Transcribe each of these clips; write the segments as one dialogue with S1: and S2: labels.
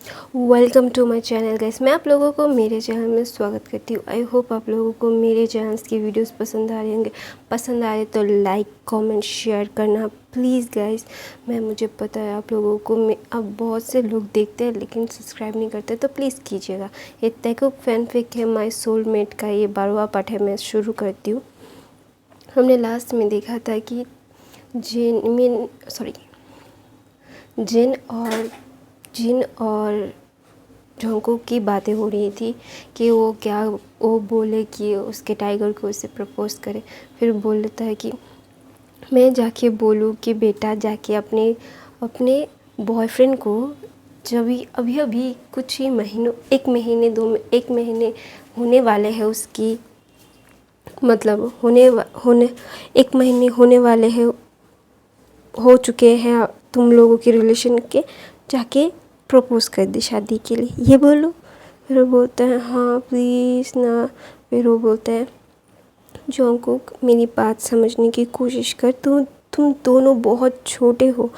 S1: Welcome to my channel guys. मैं आप लोगों को मेरे चैनल में स्वागत करती हूँ। आई होप आप लोगों को मेरे चैनल्स की वीडियोस पसंद आ रहे होंगे। पसंद आ रहे तो लाइक कमेंट शेयर करना प्लीज़ गाइस। मुझे पता है आप लोगों को अब बहुत से लोग देखते हैं लेकिन सब्सक्राइब नहीं करते, तो प्लीज़ कीजिएगा। ये तैकूब फैनफिक है माय सोलमेट का ये 12वां पार्ट है। मैं शुरू करती हूँ। हमने लास्ट में देखा था कि जिन और जंगकुक की बातें हो रही थी कि वो बोले कि उसके टाइगर को उससे प्रपोज करे। फिर बोल लेता है कि मैं जाके बोलूँ कि बेटा जाके अपने बॉयफ्रेंड को, जब अभी कुछ ही महीनों, एक महीने होने वाले हैं उसकी, मतलब होने 1 महीने होने वाले हैं, हो चुके हैं तुम लोगों के रिलेशन के, जाके प्रपोज़ कर दे शादी के लिए, ये बोलो। फिर वो बोलता है हाँ प्लीज़ ना। फिर वो बोलता है जंगकुक मेरी बात समझने की कोशिश कर, तुम दोनों बहुत छोटे हो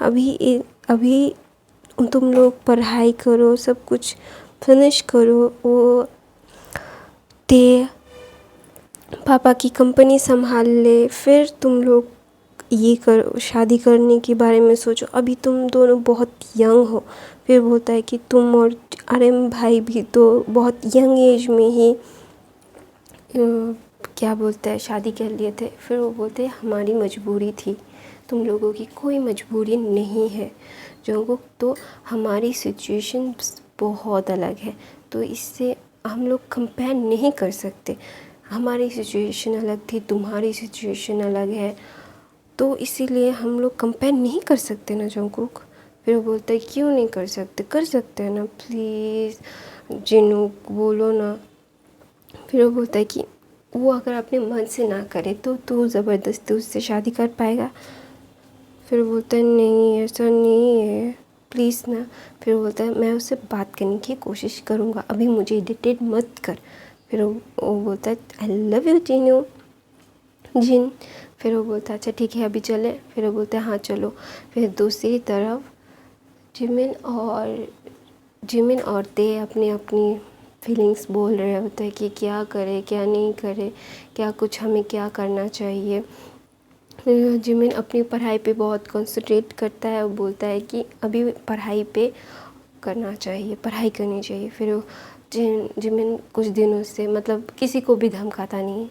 S1: अभी तुम लोग पढ़ाई करो, सब कुछ फिनिश करो, वो ते पापा की कंपनी संभाल ले, फिर तुम लोग ये कर शादी करने के बारे में सोचो, अभी तुम दोनों बहुत यंग हो। फिर बोलता है कि तुम और आर्यन भाई भी तो बहुत यंग एज में ही क्या बोलता है शादी कर लिए थे। फिर वो बोलते हैं हमारी मजबूरी थी, तुम लोगों की कोई मजबूरी नहीं है जोंगकुक, तो हमारी सिचुएशन बहुत अलग है, तो इससे हम लोग कंपेयर नहीं कर सकते। हमारी सिचुएशन अलग थी, तुम्हारी सिचुएशन अलग है, तो इसीलिए हम लोग कंपेयर नहीं कर सकते ना जंगकुक। फिर वो बोलता है क्यों नहीं कर सकते हैं ना प्लीज़ जिनू बोलो ना। फिर वो बोलता है कि वो अगर अपने मन से ना करे तो तू ज़बरदस्ती उससे शादी कर पाएगा। फिर वो बोलता है नहीं ऐसा नहीं है प्लीज़ ना। फिर वो बोलता है मैं उससे बात करने की कोशिश करूँगा, अभी मुझे इरिटेट मत कर। फिर वो बोलता है आई लव यू जिन। फिर वो बोलता है अच्छा ठीक है अभी चले। फिर वो बोलता है हाँ चलो। फिर दूसरी तरफ जिमिन और ते अपनी अपनी फीलिंग्स बोल रहे होते हैं कि क्या करे क्या नहीं करे, क्या कुछ हमें क्या करना चाहिए। जिमिन अपनी पढ़ाई पे बहुत कंसंट्रेट करता है, वो बोलता है कि अभी पढ़ाई पे करना चाहिए, पढ़ाई करनी चाहिए। फिर जिमिन कुछ दिनों से मतलब किसी को भी धमकाता नहीं।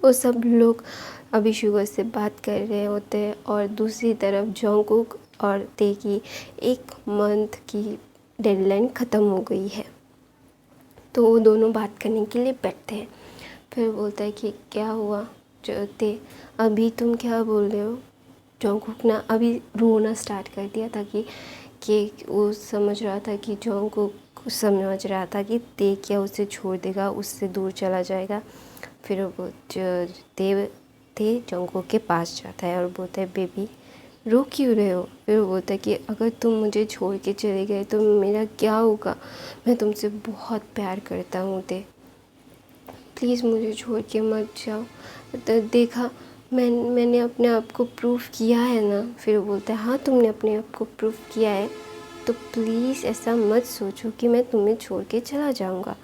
S1: वो सब लोग अभी शुगर से बात कर रहे होते हैं और दूसरी तरफ जंगकुक और ते की 1 मंथ की डेडलाइन ख़त्म हो गई है, तो वो दोनों बात करने के लिए बैठते हैं। फिर बोलता है कि क्या हुआ ते, अभी तुम क्या बोल रहे हो। जंगकुक ना अभी रोना स्टार्ट कर दिया था कि वो समझ रहा था कि जंगकुक समझ रहा था कि ते क्या उसे छोड़ देगा, उससे दूर चला जाएगा। फिर वो ते जंगकुक के पास जाता है और बोलता है बेबी रो क्यों रहे हो। फिर वो बोलता है कि अगर तुम मुझे छोड़ के चले गए तो मेरा क्या होगा, मैं तुमसे बहुत प्यार करता हूँ ते, प्लीज़ मुझे छोड़ के मत जाओ। तो देखा मैंने अपने आप को प्रूफ किया है ना। फिर वो बोलता है हाँ तुमने अपने आप को प्रूफ किया है, तो प्लीज़ ऐसा मत सोचो कि मैं तुम्हें छोड़ के चला जाऊँगा,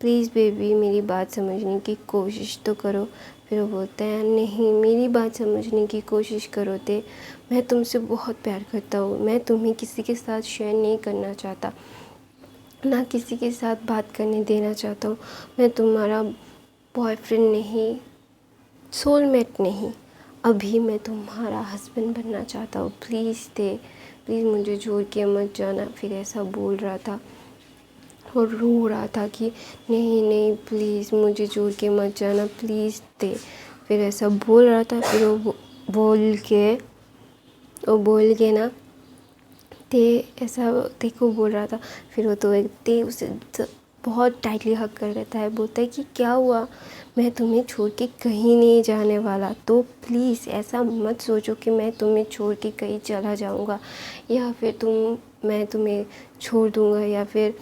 S1: प्लीज़ बेबी मेरी बात समझने की कोशिश तो करो। फिर वो बोलता है नहीं मेरी बात समझने की कोशिश करो ते, मैं तुमसे बहुत प्यार करता हूँ, मैं तुम्हें किसी के साथ शेयर नहीं करना चाहता, ना किसी के साथ बात करने देना चाहता हूँ। मैं तुम्हारा बॉयफ्रेंड नहीं, सोलमेट नहीं, अभी मैं तुम्हारा हस्बैंड बनना चाहता हूँ, प्लीज़ ते, प्लीज़ मुझे छोड़ के मत जाना। फिर ऐसा बोल रहा था और रो रहा था कि नहीं नहीं प्लीज़ मुझे छोड़ के मत जाना प्लीज़ ते। फिर ऐसा बोल रहा था। फिर वो बोल के ना ते ऐसा ते को बोल रहा था। फिर वो तो ते उसे बहुत टाइटली हग कर देता है, बोलता है कि क्या हुआ, मैं तुम्हें छोड़ के कहीं नहीं जाने वाला, तो प्लीज़ ऐसा मत सोचो कि मैं तुम्हें छोड़ के कहीं चला जाऊंगा या फिर मैं तुम्हें छोड़ दूंगा या फिर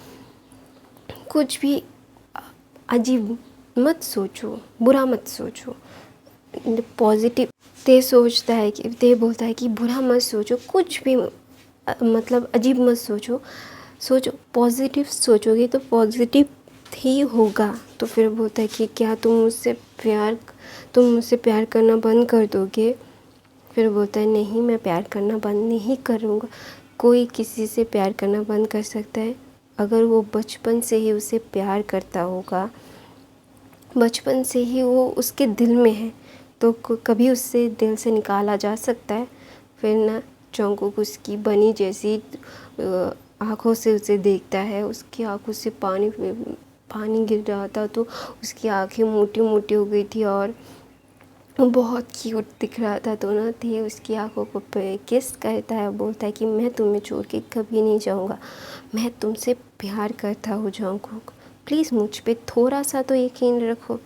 S1: कुछ भी अजीब मत सोचो, बुरा मत सोचो, पॉजिटिव। ते बोलता है कि बुरा मत सोचो, कुछ भी मतलब अजीब मत सोचो, सोचो, पॉजिटिव सोचोगे तो पॉजिटिव ही होगा। तो फिर बोलता है कि क्या तुम मुझसे प्यार करना बंद कर दोगे? फिर बोलता है नहीं, मैं प्यार करना बंद नहीं करूँगा। कोई किसी से प्यार करना बंद कर सकता है अगर वो बचपन से ही उसे प्यार करता होगा, बचपन से ही वो उसके दिल में है, तो कभी उससे दिल से निकाला जा सकता है? फिर ना जंगकुक उसकी बनी जैसी आँखों से उसे देखता है, उसकी आँखों से पानी गिर रहा था, तो उसकी आँखें मोटी मोटी हो गई थी और बहुत क्यूट दिख रहा था। तो ना थे उसकी आँखों को किस करता है, बोलता है कि मैं तुम्हें छोड़ के कभी नहीं जाऊँगा, मैं तुमसे प्यार करता हूँ जंगकुक, प्लीज़ मुझ पे थोड़ा सा तो यकीन रखो।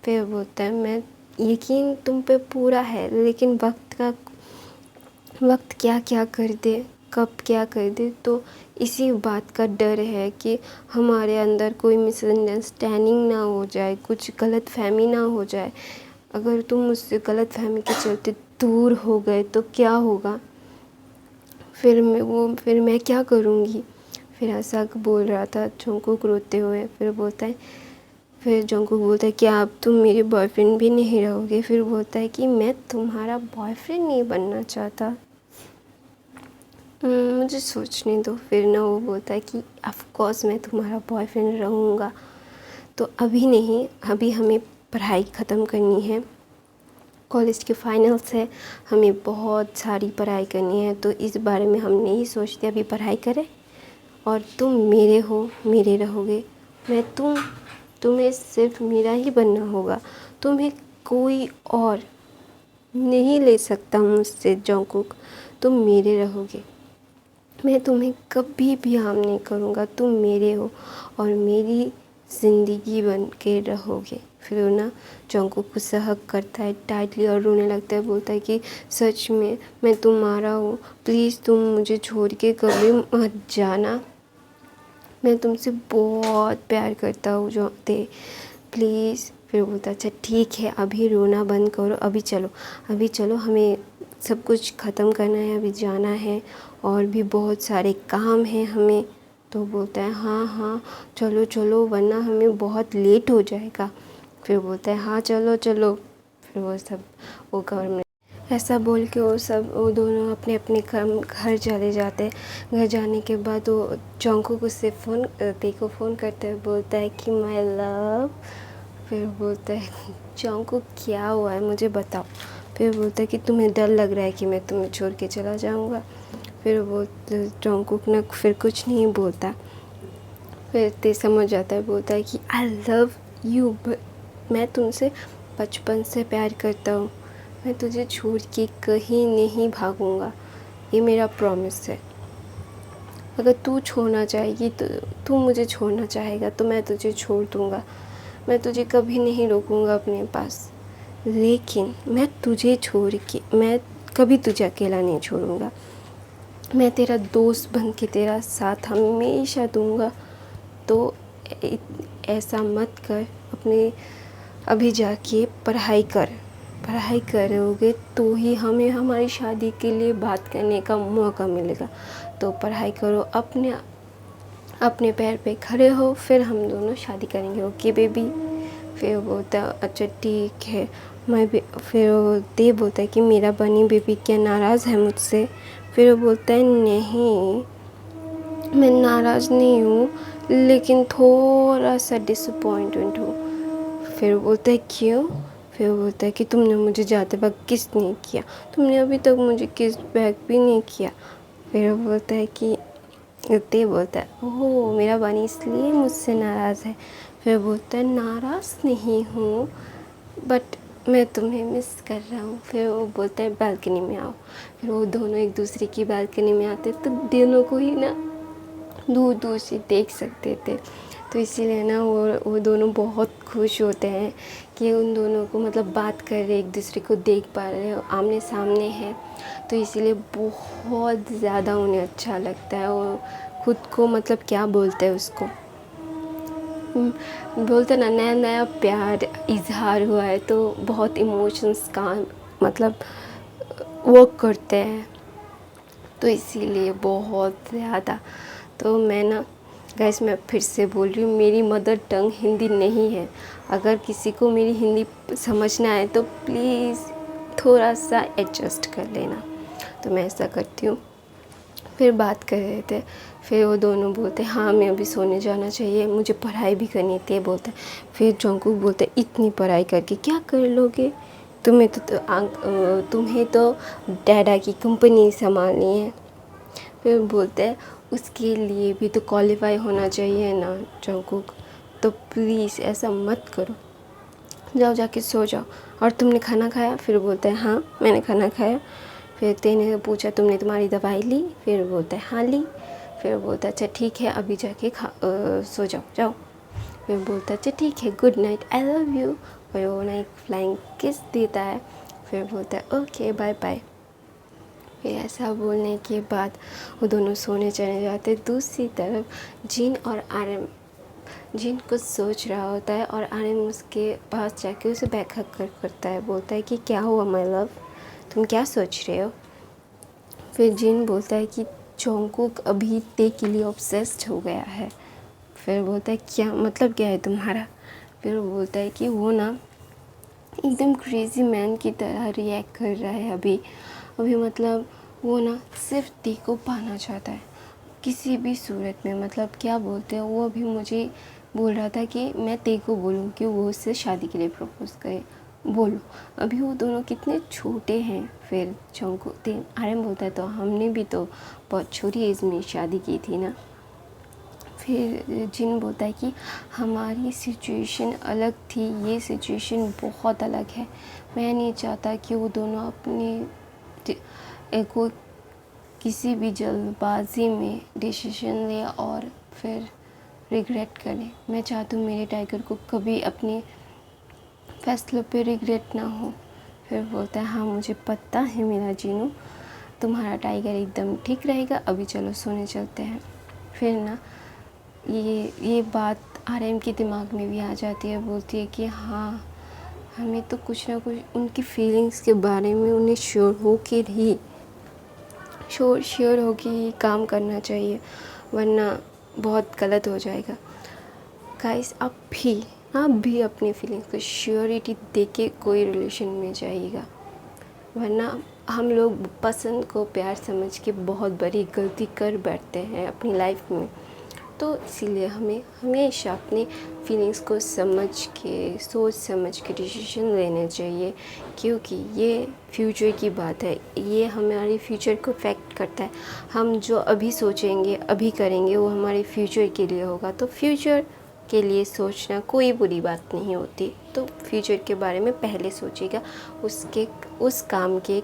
S1: फिर बोलता है मैं यकीन तुम पे पूरा है, लेकिन वक्त क्या क्या कर दे, कब क्या कर दे, तो इसी बात का डर है कि हमारे अंदर कोई मिसअंडरस्टैंडिंग ना हो जाए, कुछ गलतफहमी ना हो जाए। अगर तुम मुझसे गलतफहमी के चलते दूर हो गए तो क्या होगा? फिर मैं क्या करूँगी? फिर ऐसा बोल रहा था जंगकुक रोते हुए। फिर जंगकुक बोलता है कि अब तुम मेरे बॉयफ्रेंड भी नहीं रहोगे? फिर बोलता है कि मैं तुम्हारा बॉयफ्रेंड नहीं बनना चाहता, मुझे सोचने दो। फिर ना वो बोलता है कि ऑफ कोर्स मैं तुम्हारा बॉयफ्रेंड रहूँगा, तो अभी नहीं, अभी हमें पढ़ाई ख़त्म करनी है, कॉलेज के फाइनल्स है, हमें बहुत सारी पढ़ाई करनी है, तो इस बारे में हम नहीं सोचते, अभी पढ़ाई करें और तुम मेरे हो, मेरे रहोगे। तुम्हें सिर्फ मेरा ही बनना होगा, तुम्हें कोई और नहीं ले सकता मुझसे जंगकुक, तुम मेरे रहोगे, मैं तुम्हें कभी भी हार्म नहीं करूँगा, तुम मेरे हो और मेरी ज़िंदगी बन के रहोगे। फिर वो ना जंगकुक को से हग करता है टाइटली और रोने लगता है, बोलता है कि सच में मैं तुम्हारा हूँ, प्लीज़ तुम मुझे छोड़ के कभी मत जाना, मैं तुमसे बहुत प्यार करता हूँ जोते, प्लीज़। फिर बोलता अच्छा ठीक है, अभी रोना बंद करो, अभी चलो हमें सब कुछ ख़त्म करना है, अभी जाना है और भी बहुत सारे काम हैं हमें। तो बोलता है हाँ हाँ चलो चलो, वरना हमें बहुत लेट हो जाएगा। फिर बोलता है हाँ चलो चलो। फिर वो घर में ऐसा बोल के वो दोनों अपने अपने घर चले जाते हैं। घर जाने के बाद वो जंगकुक उससे देखो फ़ोन करते हुए बोलता है कि माय लव। फिर बोलता है जंगकुक क्या हुआ है मुझे बताओ। फिर बोलता है कि तुम्हें डर लग रहा है कि मैं तुम्हें छोड़ के चला जाऊंगा। फिर वो जंगकुक ना फिर कुछ नहीं बोलता, फिर ते समझ जाता है, बोलता है कि आई लव यू, मैं तुमसे बचपन से प्यार करता हूँ, मैं तुझे छोड़ के कहीं नहीं भागूंगा, ये मेरा प्रॉमिस है। अगर तू छोड़ना चाहेगी तो तू मुझे छोड़ना चाहेगा तो मैं तुझे छोड़ दूँगा, मैं तुझे कभी नहीं रोकूँगा अपने पास, लेकिन मैं कभी तुझे अकेला नहीं छोड़ूँगा, मैं तेरा दोस्त बन के तेरा साथ हमेशा दूँगा। तो ऐसा मत कर, अपने अभी जाके पढ़ाई करोगे तो ही हमें हमारी शादी के लिए बात करने का मौका मिलेगा। तो पढ़ाई करो, अपने पैर पे खड़े हो, फिर हम दोनों शादी करेंगे, ओके बेबी। फिर वो बोलता है अच्छा ठीक है, फिर वो दे बोलता है कि मेरा बनी बेबी क्या नाराज़ है मुझसे? फिर वो बोलता है नहीं, मैं नाराज़ नहीं हूँ, लेकिन थोड़ा सा डिसअपॉइंटेड हूँ। फिर बोलता है क्यों? फिर बोलता है कि तुमने मुझे जाते वक्त किस नहीं किया, तुमने अभी तक मुझे किस बैक भी नहीं किया। फिर बोलता है कि ते बोलता है ओह मेरा बनी इसलिए मुझसे नाराज़ है। फिर बोलता है नाराज़ नहीं हूँ, बट मैं तुम्हें मिस कर रहा हूँ। फिर वो बोलता है बालकनी में आओ। फिर वो दोनों एक दूसरे की बालकनी में आते तो दोनों को ही ना दूर दूर से देख सकते थे। तो इसीलिए ना वो दोनों बहुत खुश होते हैं कि उन दोनों को मतलब बात कर रहे, एक दूसरे को देख पा रहे हैं, आमने सामने हैं। तो इसीलिए बहुत ज़्यादा उन्हें अच्छा लगता है और खुद को मतलब क्या बोलते हैं उसको, बोलते ना नया नया प्यार इजहार हुआ है तो बहुत इमोशंस का मतलब वर्क करते हैं। तो इसीलिए बहुत ज़्यादा तो मैं ना गाइस, मैं फिर से बोल रही हूँ, मेरी मदर टंग हिंदी नहीं है। अगर किसी को मेरी हिंदी समझना है तो प्लीज़ थोड़ा सा एडजस्ट कर लेना। तो मैं ऐसा करती हूँ। फिर बात कर रहे थे, फिर वो दोनों बोलते हाँ मैं अभी सोने जाना चाहिए, मुझे पढ़ाई भी करनी थी बोलते। फिर जंगकुक बोलते इतनी पढ़ाई करके क्या कर लोगे, तुम्हें तो डैडा की कंपनी संभालनी है। फिर बोलते हैं उसके लिए भी तो क्वालिफाई होना चाहिए ना जंगकुक, तो प्लीज़ ऐसा मत करो, जाओ जाके सो जाओ। और तुमने खाना खाया? फिर बोलते हैं हाँ मैंने खाना खाया। फिर तेने पूछा तुमने तुम्हारी दवाई ली? फिर बोलता है हाँ ली। फिर बोलता है अच्छा ठीक है अभी जाके सो जाओ जाओ। फिर बोलता है अच्छा ठीक है good night I love you. फिर वो ना एक फ्लाइंग किस देता है। फिर बोलता है ओके बाय बाय। फिर ऐसा बोलने के बाद वो दोनों सोने चले जाते। दूसरी तरफ जिन और आर्यन, जिन कुछ सोच रहा होता है और आर्यन उसके पास जाके उसे बैकअप करता है, बोलता है कि क्या हुआ माय लव, तुम क्या सोच रहे हो? फिर जिन बोलता है कि जंगकुक अभी ते के लिए ऑब्सेस्ड हो गया है। फिर बोलता है क्या मतलब क्या है तुम्हारा? फिर वो बोलता है कि वो ना एकदम क्रेज़ी मैन की तरह रिएक्ट कर रहा है अभी मतलब वो ना सिर्फ ते को पाना चाहता है किसी भी सूरत में। मतलब क्या बोलते हैं, वो अभी मुझे बोल रहा था कि मैं ते को बोलूँ कि वो उससे शादी के लिए प्रपोज़ करे। बोलो अभी वो दोनों कितने छोटे हैं। फिर जंगकुक आर्यन बोलता है तो हमने भी तो बहुत छोटी एज में शादी की थी ना। फिर जिन बोलता है कि हमारी सिचुएशन अलग थी, ये सिचुएशन बहुत अलग है। मैं नहीं चाहता कि वो दोनों अपने को किसी भी जल्दबाजी में डिसीजन ले और फिर रिग्रेट करें। मैं चाहती हूँ मेरे टाइगर को कभी अपने फैसलों पे रिग्रेट ना हो। फिर बोलता है हाँ मुझे पता है मेरा जीनू, तुम्हारा टाइगर एकदम ठीक रहेगा, अभी चलो सोने चलते हैं। फिर ना ये बात आर्यन के दिमाग में भी आ जाती है। बोलती है कि हाँ हमें तो कुछ ना कुछ उनकी फीलिंग्स के बारे में उन्हें श्योर होके ही काम करना चाहिए, वरना बहुत गलत हो जाएगा। गाइस आप भी अपनी फीलिंग्स को श्योरिटी दे के कोई रिलेशन में जाइएगा, वरना हम लोग पसंद को प्यार समझ के बहुत बड़ी गलती कर बैठते हैं अपनी लाइफ में। तो इसीलिए हमें हमेशा अपनी फीलिंग्स को सोच समझ के डिसीजन लेने चाहिए, क्योंकि ये फ्यूचर की बात है, ये हमारे फ्यूचर को इफ़ेक्ट करता है। हम जो अभी सोचेंगे अभी करेंगे वो हमारे फ्यूचर के लिए होगा। तो फ्यूचर के लिए सोचना कोई बुरी बात नहीं होती। तो फ्यूचर के बारे में पहले सोचिएगा, उस काम के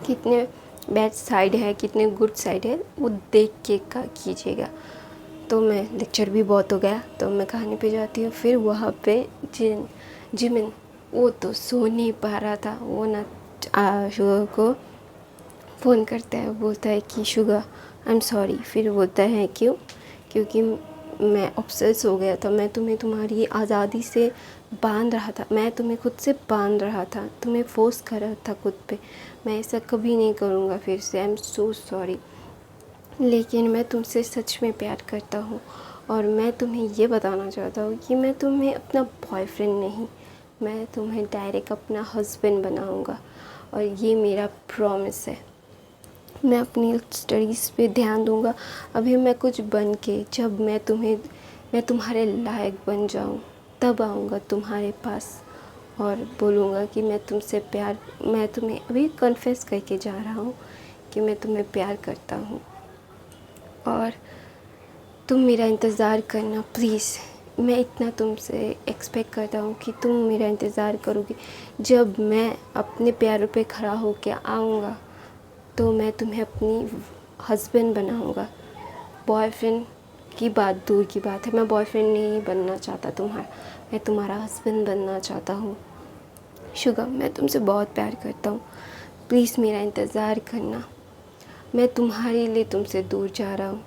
S1: कितने बैड साइड है कितने गुड साइड है वो देख के कीजिएगा। तो मैं लेक्चर भी बहुत हो गया, तो मैं कहानी पे जाती हूँ। फिर वहाँ पे जिमिन वो तो सो नहीं पा रहा था। वो ना शुगर को फ़ोन करता है, बोलता है कि शुगर आई एम सॉरी। फिर बोलता है क्यों? क्योंकि मैं ऑब्सेस हो गया था, मैं तुम्हें तुम्हारी आज़ादी से बांध रहा था, मैं तुम्हें खुद से बांध रहा था, तुम्हें फोर्स कर रहा था खुद पे। मैं ऐसा कभी नहीं करूँगा फिर से, आई एम सो सॉरी। लेकिन मैं तुमसे सच में प्यार करता हूँ और मैं तुम्हें ये बताना चाहता हूँ कि मैं तुम्हें अपना बॉयफ्रेंड नहीं, मैं तुम्हें डायरेक्ट अपना हस्बैंड बनाऊँगा और ये मेरा प्रॉमिस है। मैं अपनी स्टडीज़ पे ध्यान दूँगा। अभी मैं कुछ बन के जब मैं तुम्हारे लायक बन जाऊँ तब आऊँगा तुम्हारे पास और बोलूँगा कि मैं तुम्हें अभी कन्फेस करके जा रहा हूँ कि मैं तुम्हें प्यार करता हूँ और तुम मेरा इंतज़ार करना प्लीज़। मैं इतना तुमसे एक्सपेक्ट करता हूँ कि तुम मेरा इंतज़ार करोगे। जब मैं अपने पैरों पे खड़ा होकर आऊँगा तो मैं तुम्हें अपनी हस्बैंड बनाऊँगा। बॉयफ्रेंड की बात दूर की बात है, मैं बॉयफ्रेंड नहीं बनना चाहता तुम्हारा, मैं तुम्हारा हस्बैंड बनना चाहता हूँ। शुगर मैं तुमसे बहुत प्यार करता हूँ, प्लीज़ मेरा इंतज़ार करना। मैं तुम्हारे लिए तुमसे दूर जा रहा हूँ,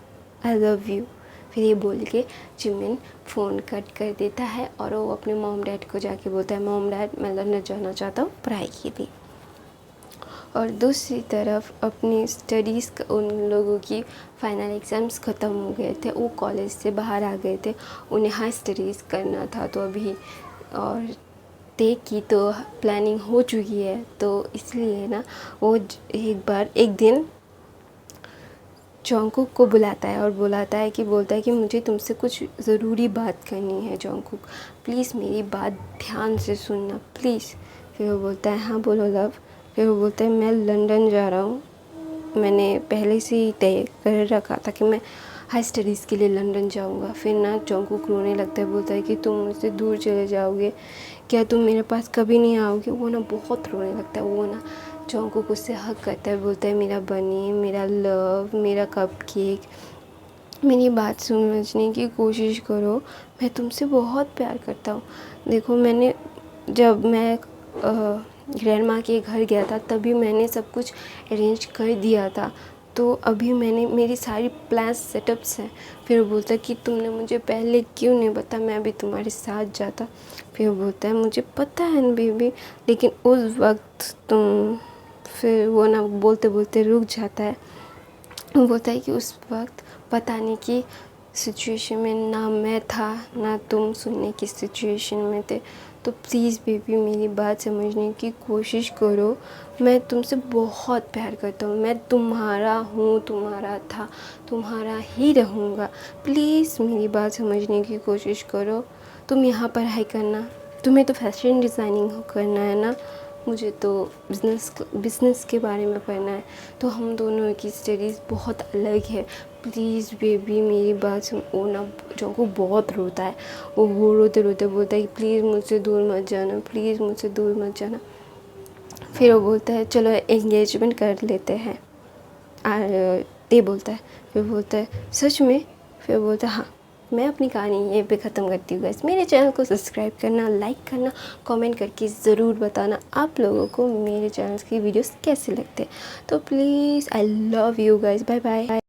S1: आई लव यू। फिर ये बोल के जिमिन फ़ोन कट कर देता है और वो अपने मॉम डैड को जाके बोलता है मॉम डैड मैं लंदन जाना चाहता हूँ पढ़ाई के लिए। और दूसरी तरफ अपनी स्टडीज़ उन लोगों की फ़ाइनल एग्ज़ाम्स ख़त्म हो गए थे, वो कॉलेज से बाहर आ गए थे, उन्हें हाई स्टडीज़ करना था। तो अभी और ते की तो प्लानिंग हो चुकी है, तो इसलिए ना वो एक दिन जॉन्गकुक को बुलाता है और बोलता है कि मुझे तुमसे कुछ ज़रूरी बात करनी है जॉन्गकुक, प्लीज़ मेरी बात ध्यान से सुनना प्लीज़। फिर वो बोलता है हाँ बोलो लव। फिर वो बोलता है मैं लंदन जा रहा हूँ, मैंने पहले से ही तय कर रखा था कि मैं हाई स्टडीज़ के लिए लंदन जाऊँगा। फिर ना जॉन्गकुक रोने लगता है, बोलता है कि तुम मुझसे दूर चले जाओगे, क्या तुम मेरे पास कभी नहीं आओगे। वो ना बहुत रोने लगता है। वो ना जॉन्गकुक उससे हग करता है, बोलता है मेरा बनी, मेरा लव, मेरा कपकेक, मेरी बात समझने की कोशिश करो, मैं तुमसे बहुत प्यार करता हूँ। देखो जब मैं ग्रैंड माँ के घर गया था तभी मैंने सब कुछ अरेंज कर दिया था, तो अभी मेरी सारी प्लान्स सेटअप्स हैं। फिर वो बोलता है कि तुमने मुझे पहले क्यों नहीं बताया, मैं भी तुम्हारे साथ जाता। फिर वो बोलता है मुझे पता है न बेबी, लेकिन उस वक्त तुम, फिर वो ना बोलते बोलते रुक जाता है। वो बोलता है कि उस वक्त पता नहीं कि सिचुएशन में ना मैं था ना तुम सुनने की सिचुएशन में थे, तो प्लीज़ बेबी मेरी बात समझने की कोशिश करो, मैं तुमसे बहुत प्यार करता हूँ, मैं तुम्हारा हूँ, तुम्हारा था, तुम्हारा ही रहूँगा, प्लीज़ मेरी बात समझने की कोशिश करो। तुम यहाँ पढ़ाई करना, तुम्हें तो फैशन डिज़ाइनिंग करना है ना, मुझे तो बिज़नेस के बारे में पढ़ना है, तो हम दोनों की स्टडीज़ बहुत अलग है, प्लीज़ बेबी मेरी बात सुन। वो ना जॉन्गकुक बहुत रोता है, वो रोते रोते बोलता है कि प्लीज़ मुझसे दूर मत जाना, प्लीज़ मुझसे दूर मत जाना। फिर वो बोलता है चलो एंगेजमेंट कर लेते हैं, और ते बोलता है, फिर बोलता है सच में। फिर बोलता है हाँ। मैं अपनी कहानी यहीं पे ख़त्म करती हूँ गाइस। मेरे चैनल को सब्सक्राइब करना, लाइक करना, कमेंट करके ज़रूर बताना आप लोगों को मेरे चैनल की वीडियोस कैसे लगते हैं। तो please I love you guys, bye bye.